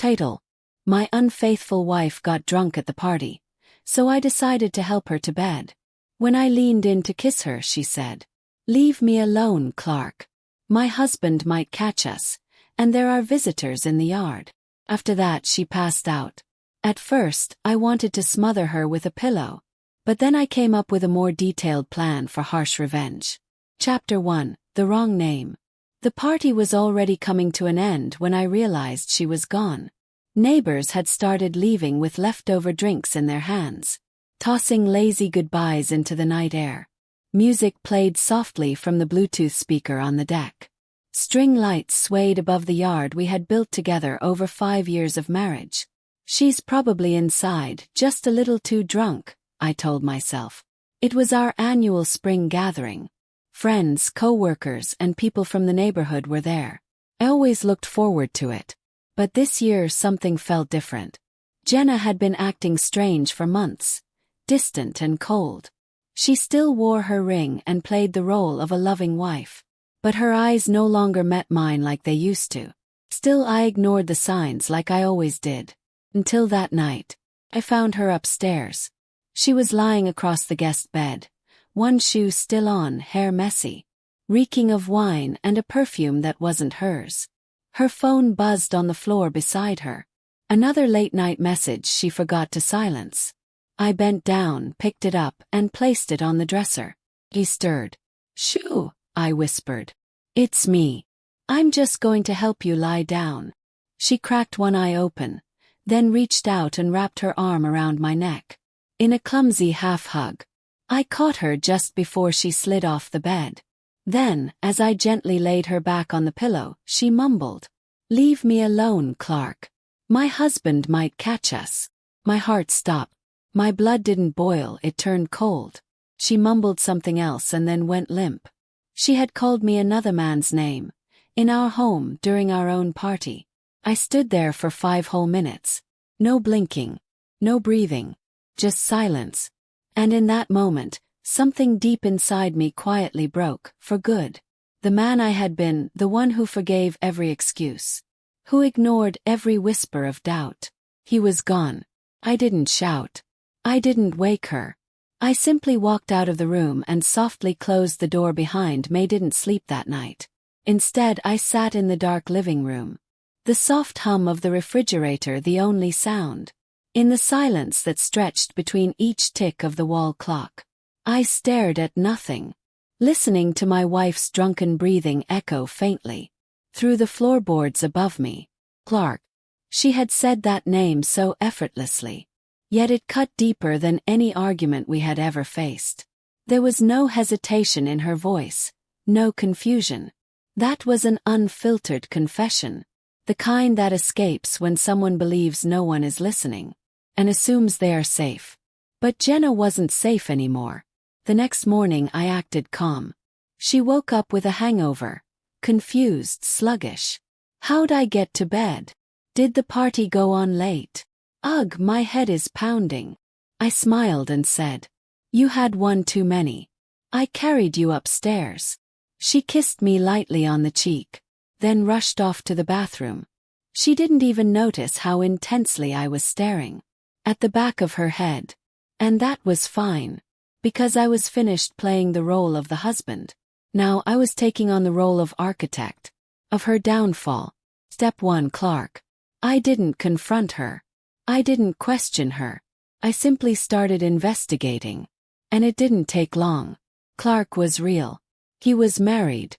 Title: My unfaithful wife got drunk at the party, so I decided to help her to bed. When I leaned in to kiss her, she said, "Leave me alone, Clark. My husband might catch us, and there are visitors in the yard." After that, she passed out. At first, I wanted to smother her with a pillow, but then I came up with a more detailed plan for harsh revenge. Chapter 1: The Wrong Name. The party was already coming to an end when I realized she was gone. Neighbors had started leaving with leftover drinks in their hands, tossing lazy goodbyes into the night air. Music played softly from the Bluetooth speaker on the deck. String lights swayed above the yard we had built together over 5 years of marriage. She's probably inside, just a little too drunk, I told myself. It was our annual spring gathering. Friends, co-workers, and people from the neighborhood were there. I always looked forward to it. But this year something felt different. Jenna had been acting strange for months, distant and cold. She still wore her ring and played the role of a loving wife, but her eyes no longer met mine like they used to. Still, I ignored the signs like I always did. Until that night. I found her upstairs. She was lying across the guest bed, one shoe still on, hair messy, reeking of wine and a perfume that wasn't hers. Her phone buzzed on the floor beside her. Another late-night message she forgot to silence. I bent down, picked it up, and placed it on the dresser. He stirred. "Shoo," I whispered. "It's me. I'm just going to help you lie down." She cracked one eye open, then reached out and wrapped her arm around my neck. In a clumsy half-hug, I caught her just before she slid off the bed. Then, as I gently laid her back on the pillow, she mumbled, "Leave me alone, Clark. My husband might catch us." My heart stopped. My blood didn't boil, it turned cold. She mumbled something else and then went limp. She had called me another man's name, in our home during our own party. I stood there for 5 whole minutes. No blinking, no breathing, just silence. And in that moment, something deep inside me quietly broke, for good. The man I had been, the one who forgave every excuse, who ignored every whisper of doubt. He was gone. I didn't shout. I didn't wake her. I simply walked out of the room and softly closed the door behind me. Didn't sleep that night. Instead, I sat in the dark living room. The soft hum of the refrigerator the only sound. In the silence that stretched between each tick of the wall clock, I stared at nothing, listening to my wife's drunken breathing echo faintly through the floorboards above me. Clark. She had said that name so effortlessly, yet it cut deeper than any argument we had ever faced. There was no hesitation in her voice, no confusion. That was an unfiltered confession, the kind that escapes when someone believes no one is listening and assumes they are safe. But Jenna wasn't safe anymore. The next morning I acted calm. She woke up with a hangover, confused, sluggish. How'd I get to bed? Did the party go on late? Ugh, my head is pounding. I smiled and said, "You had one too many. I carried you upstairs." She kissed me lightly on the cheek, then rushed off to the bathroom. She didn't even notice how intensely I was staring at the back of her head. And that was fine, because I was finished playing the role of the husband. Now I was taking on the role of architect of her downfall. Step 1: Clark. I didn't confront her. I didn't question her. I simply started investigating. And it didn't take long. Clark was real. He was married.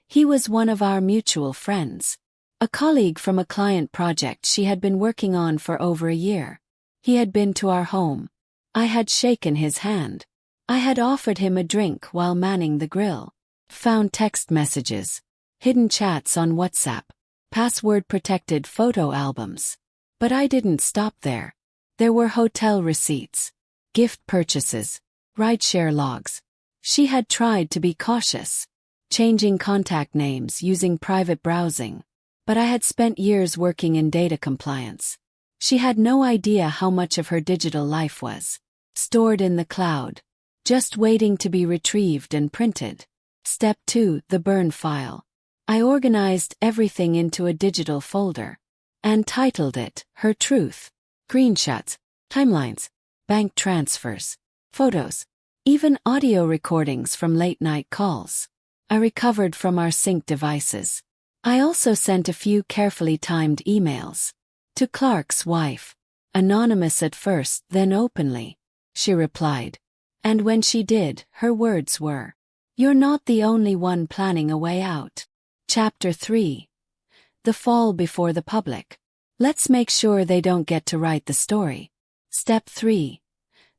He was one of our mutual friends, a colleague from a client project she had been working on for over a year. He had been to our home. I had shaken his hand. I had offered him a drink while manning the grill. Found text messages, hidden chats on WhatsApp, password-protected photo albums. But I didn't stop there. There were hotel receipts, gift purchases, rideshare logs. She had tried to be cautious, changing contact names, using private browsing. But I had spent years working in data compliance. She had no idea how much of her digital life was stored in the cloud, just waiting to be retrieved and printed. Step 2: The burn file. I organized everything into a digital folder. and titled it, Her Truth. Screenshots, timelines, bank transfers, photos, even audio recordings from late-night calls. I recovered from our sync devices. I also sent a few carefully timed emails. To Clark's wife. Anonymous at first, then openly. She replied. And when she did, her words were, "You're not the only one planning a way out." Chapter 3. The fall before the public. Let's make sure they don't get to write the story. Step 3.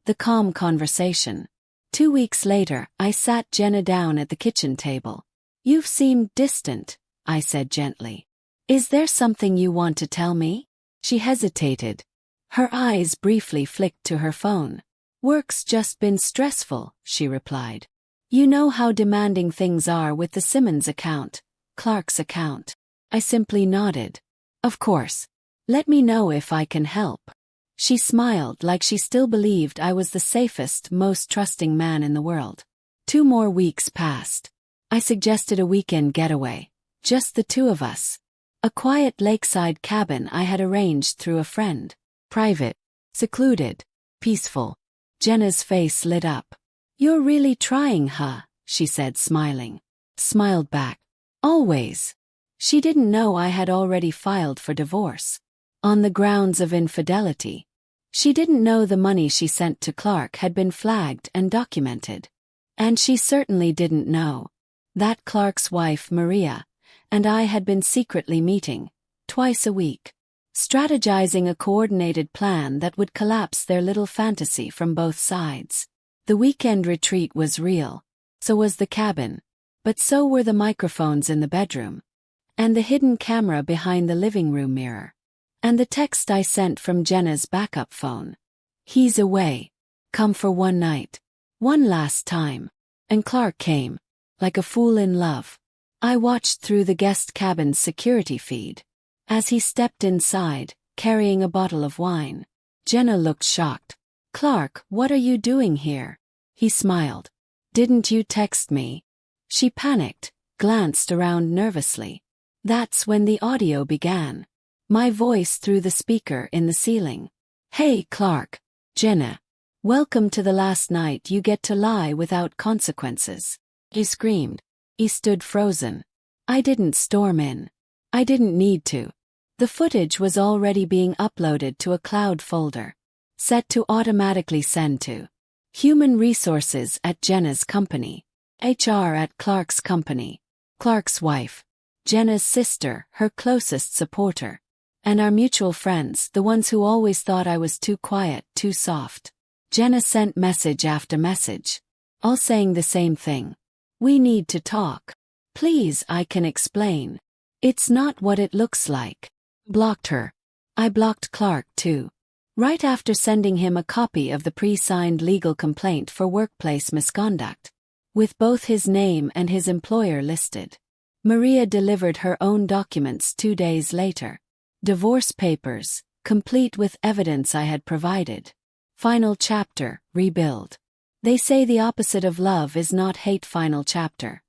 The calm conversation. 2 weeks later, I sat Jenna down at the kitchen table. "You've seemed distant," I said gently. "Is there something you want to tell me?" She hesitated. Her eyes briefly flicked to her phone. "Work's just been stressful," she replied. "You know how demanding things are with the Simmons account, Clark's account." I simply nodded. "Of course. Let me know if I can help." She smiled like she still believed I was the safest, most trusting man in the world. 2 more weeks passed. I suggested a weekend getaway. Just the 2 of us. A quiet lakeside cabin I had arranged through a friend. Private, secluded, peaceful. Jenna's face lit up. "You're really trying, huh?" she said, smiling. Smiled back. "Always." She didn't know I had already filed for divorce. On the grounds of infidelity. She didn't know the money she sent to Clark had been flagged and documented. And she certainly didn't know that Clark's wife, Maria, and I had been secretly meeting, twice a week, strategizing a coordinated plan that would collapse their little fantasy from both sides. The weekend retreat was real. So was the cabin. But so were the microphones in the bedroom. And the hidden camera behind the living room mirror. And the text I sent from Jenna's backup phone. "He's away. Come for one night. One last time." And Clark came. Like a fool in love. I watched through the guest cabin's security feed. As he stepped inside, carrying a bottle of wine. Jenna looked shocked. "Clark, what are you doing here?" He smiled. "Didn't you text me?" She panicked, glanced around nervously. That's when the audio began. My voice through the speaker in the ceiling. "Hey, Clark. Jenna. Welcome to the last night you get to lie without consequences." He screamed. He stood frozen. I didn't storm in. I didn't need to. The footage was already being uploaded to a cloud folder. Set to automatically send to Human Resources at Jenna's company. HR at Clark's company. Clark's wife. Jenna's sister, her closest supporter. And our mutual friends, the ones who always thought I was too quiet, too soft. Jenna sent message after message. All saying the same thing. "We need to talk. Please, I can explain. It's not what it looks like." Blocked her. I blocked Clark too. Right after sending him a copy of the pre-signed legal complaint for workplace misconduct. With both his name and his employer listed. Maria delivered her own documents 2 days later. Divorce papers, complete with evidence I had provided. Final chapter, rebuild. They say the opposite of love is not hate. Final chapter.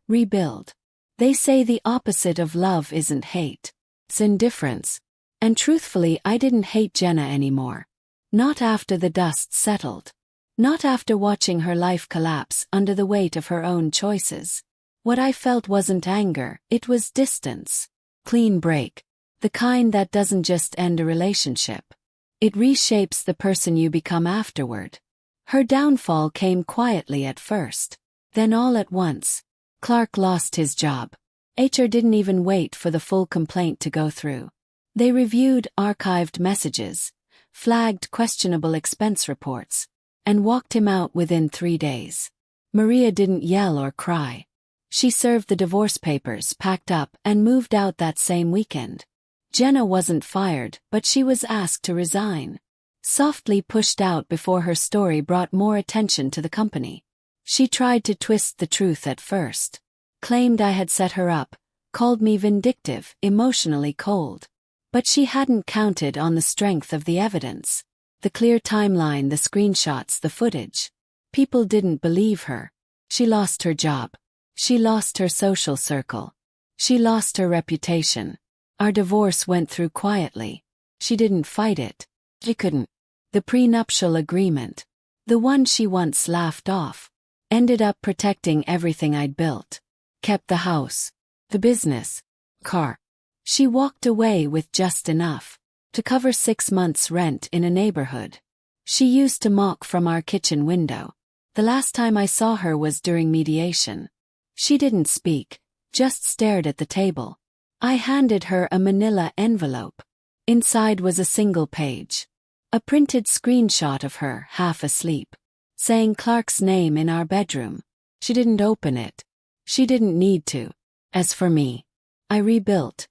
Rebuild. They say the opposite of love isn't hate. It's indifference. And truthfully, I didn't hate Jenna anymore. Not after the dust settled. Not after watching her life collapse under the weight of her own choices. What I felt wasn't anger, it was distance. Clean break. The kind that doesn't just end a relationship. It reshapes the person you become afterward. Her downfall came quietly at first. Then all at once. Clark lost his job. HR didn't even wait for the full complaint to go through. They reviewed archived messages, flagged questionable expense reports, and walked him out within 3 days. Maria didn't yell or cry. She served the divorce papers, packed up, and moved out that same weekend. Jenna wasn't fired, but she was asked to resign. Softly pushed out before her story brought more attention to the company. She tried to twist the truth at first. Claimed I had set her up, called me vindictive, emotionally cold. But she hadn't counted on the strength of the evidence. The clear timeline, the screenshots, the footage. People didn't believe her. She lost her job. She lost her social circle. She lost her reputation. Our divorce went through quietly. She didn't fight it. She couldn't. The prenuptial agreement, the one she once laughed off, ended up protecting everything I'd built. Kept the house, the business, car. She walked away with just enough to cover 6 months' rent in a neighborhood. She used to mock from our kitchen window. The last time I saw her was during mediation. She didn't speak, just stared at the table. I handed her a manila envelope. Inside was a single page. A printed screenshot of her, half asleep, saying Clark's name in our bedroom. She didn't open it. She didn't need to. As for me, I rebuilt.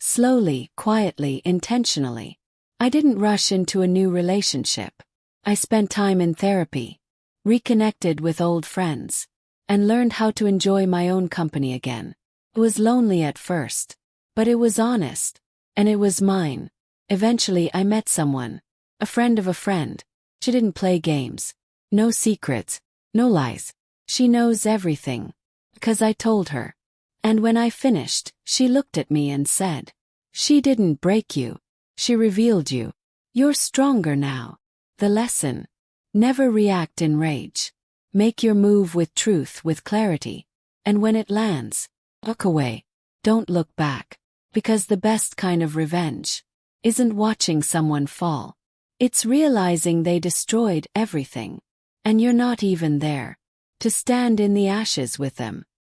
Slowly, quietly, intentionally. I didn't rush into a new relationship. I spent time in therapy, reconnected with old friends, and learned how to enjoy my own company again. It was lonely at first, but it was honest, and it was mine. Eventually I met someone, a friend of a friend. She didn't play games. No secrets, no lies. She knows everything. Because I told her. And when I finished, she looked at me and said, "She didn't break you. She revealed you. You're stronger now." The lesson: never react in rage. Make your move with truth, with clarity. And when it lands, look away. Don't look back. Because the best kind of revenge isn't watching someone fall. It's realizing they destroyed everything. And you're not even there to stand in the ashes with them.